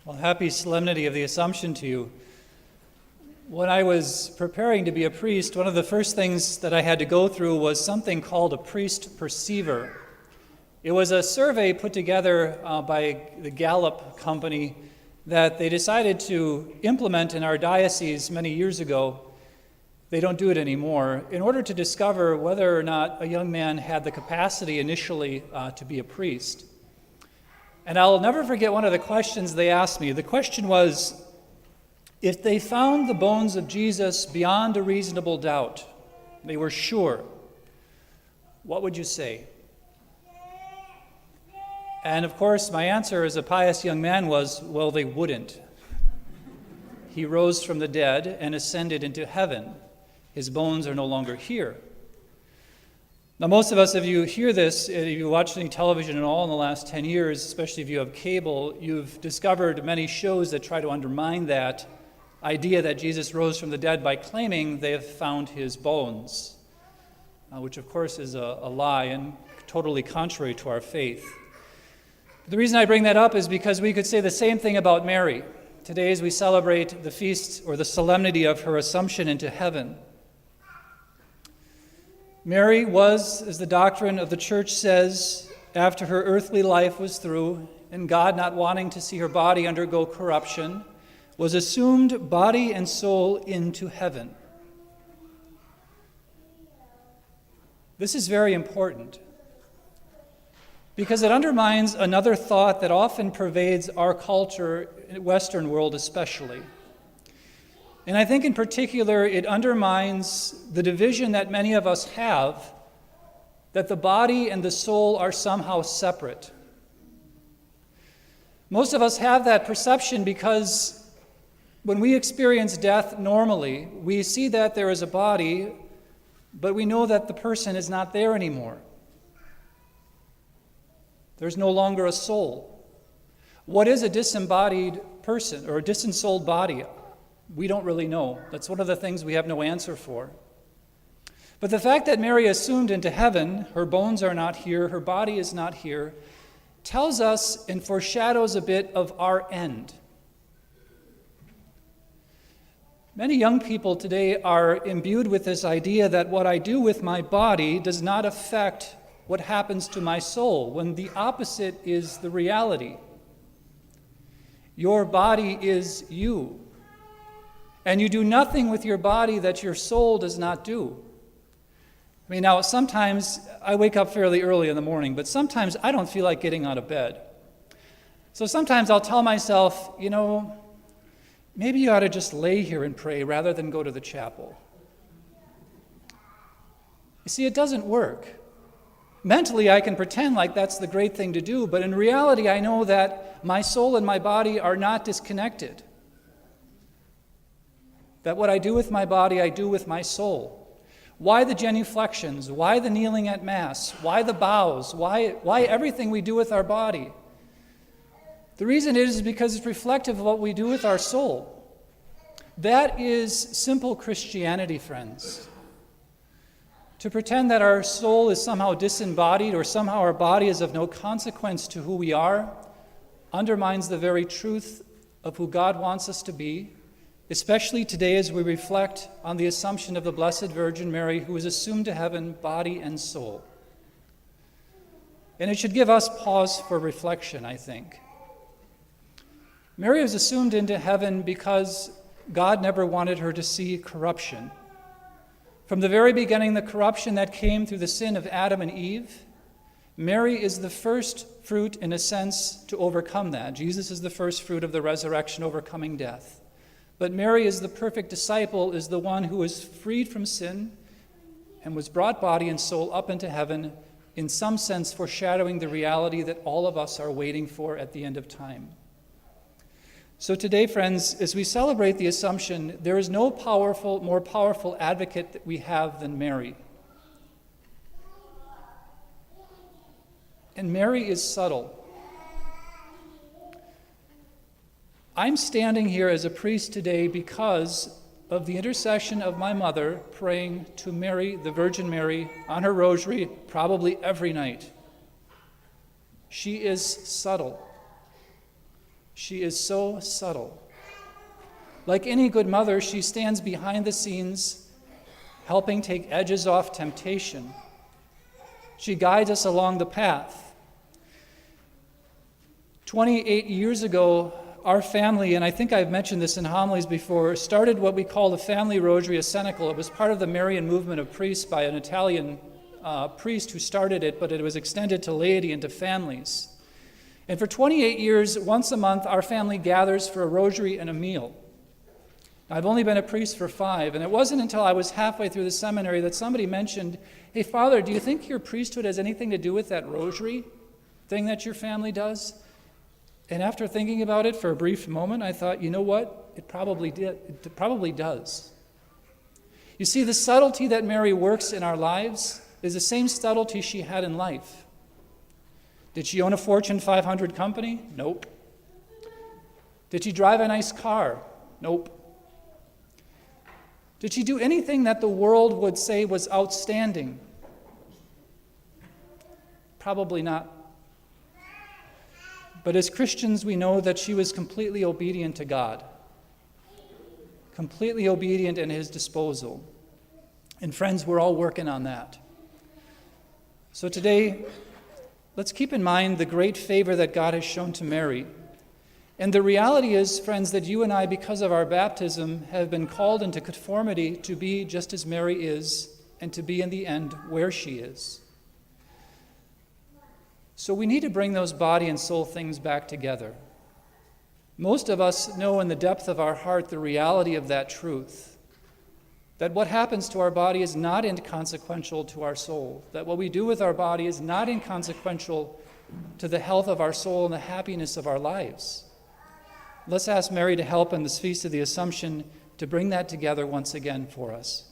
Well, happy solemnity of the Assumption to you. When I was preparing to be a priest, one of the first things that I had to go through was something called a priest perceiver. It was a survey put together by the Gallup company that they decided to implement in our diocese many years ago. They don't do it anymore, in order to discover whether or not a young man had the capacity initially to be a priest. And I'll never forget one of the questions they asked me. The question was, if they found the bones of Jesus beyond a reasonable doubt, they were sure, what would you say? And of course, my answer as a pious young man was, well, they wouldn't. He rose from the dead and ascended into heaven. His bones are no longer here. Now, most of us, if you hear this, if you watch any television at all in the last 10 years, especially if you have cable, you've discovered many shows that try to undermine that idea that Jesus rose from the dead by claiming they have found his bones, which of course is a lie and totally contrary to our faith. The reason I bring that up is because we could say the same thing about Mary. Today, as we celebrate the feast or the solemnity of her Assumption into heaven, Mary was, as the doctrine of the Church says, after her earthly life was through, and God not wanting to see her body undergo corruption, was assumed body and soul into heaven. This is very important because it undermines another thought that often pervades our culture, Western world especially. And I think in particular it undermines the division that many of us have, that the body and the soul are somehow separate. Most of us have that perception because when we experience death normally, we see that there is a body, but we know that the person is not there anymore. There's no longer a soul. What is a disembodied person or a disensouled body? We don't really know. That's one of the things we have no answer for. But the fact that Mary assumed into heaven, her bones are not here, her body is not here, tells us and foreshadows a bit of our end. Many young people today are imbued with this idea that what I do with my body does not affect what happens to my soul, when the opposite is the reality. Your body is you. And you do nothing with your body that your soul does not do. I mean, now sometimes I wake up fairly early in the morning, but sometimes I don't feel like getting out of bed. So sometimes I'll tell myself, maybe you ought to just lay here and pray rather than go to the chapel. You see, it doesn't work. Mentally, I can pretend like that's the great thing to do, but in reality, I know that my soul and my body are not disconnected. That what I do with my body, I do with my soul. Why the genuflections? Why the kneeling at Mass? Why the bows? Why everything we do with our body? The reason is because it's reflective of what we do with our soul. That is simple Christianity, friends. To pretend that our soul is somehow disembodied or somehow our body is of no consequence to who we are undermines the very truth of who God wants us to be, especially today as we reflect on the Assumption of the Blessed Virgin Mary, who was assumed to heaven, body and soul. And it should give us pause for reflection, I think. Mary was assumed into heaven because God never wanted her to see corruption. From the very beginning, the corruption that came through the sin of Adam and Eve, Mary is the first fruit, in a sense, to overcome that. Jesus is the first fruit of the resurrection, overcoming death. But Mary, as the perfect disciple, is the one who was freed from sin and was brought body and soul up into heaven, in some sense foreshadowing the reality that all of us are waiting for at the end of time. So today, friends, as we celebrate the Assumption, there is no more powerful advocate that we have than Mary. And Mary is subtle. I'm standing here as a priest today because of the intercession of my mother praying to Mary, the Virgin Mary, on her rosary, probably every night. She is subtle. She is so subtle. Like any good mother, she stands behind the scenes, helping take edges off temptation. She guides us along the path. 28 years ago, our family, and I think I've mentioned this in homilies before, started what we call the Family Rosary Ascenical. It was part of the Marian movement of priests by an Italian priest who started it, but it was extended to laity and to families. And for 28 years, once a month, our family gathers for a rosary and a meal. I've only been a priest for 5, and it wasn't until I was halfway through the seminary that somebody mentioned, "Hey, Father, do you think your priesthood has anything to do with that rosary thing that your family does?" And after thinking about it for a brief moment, I thought, you know what? It probably did. It probably does. You see, the subtlety that Mary works in our lives is the same subtlety she had in life. Did she own a Fortune 500 company? Nope. Did she drive a nice car? Nope. Did she do anything that the world would say was outstanding? Probably not. But as Christians, we know that she was completely obedient to God, completely obedient in his disposal. And friends, we're all working on that. So today, let's keep in mind the great favor that God has shown to Mary. And the reality is, friends, that you and I, because of our baptism, have been called into conformity to be just as Mary is, and to be in the end where she is. So we need to bring those body and soul things back together. Most of us know in the depth of our heart the reality of that truth, that what happens to our body is not inconsequential to our soul, that what we do with our body is not inconsequential to the health of our soul and the happiness of our lives. Let's ask Mary to help in this Feast of the Assumption to bring that together once again for us.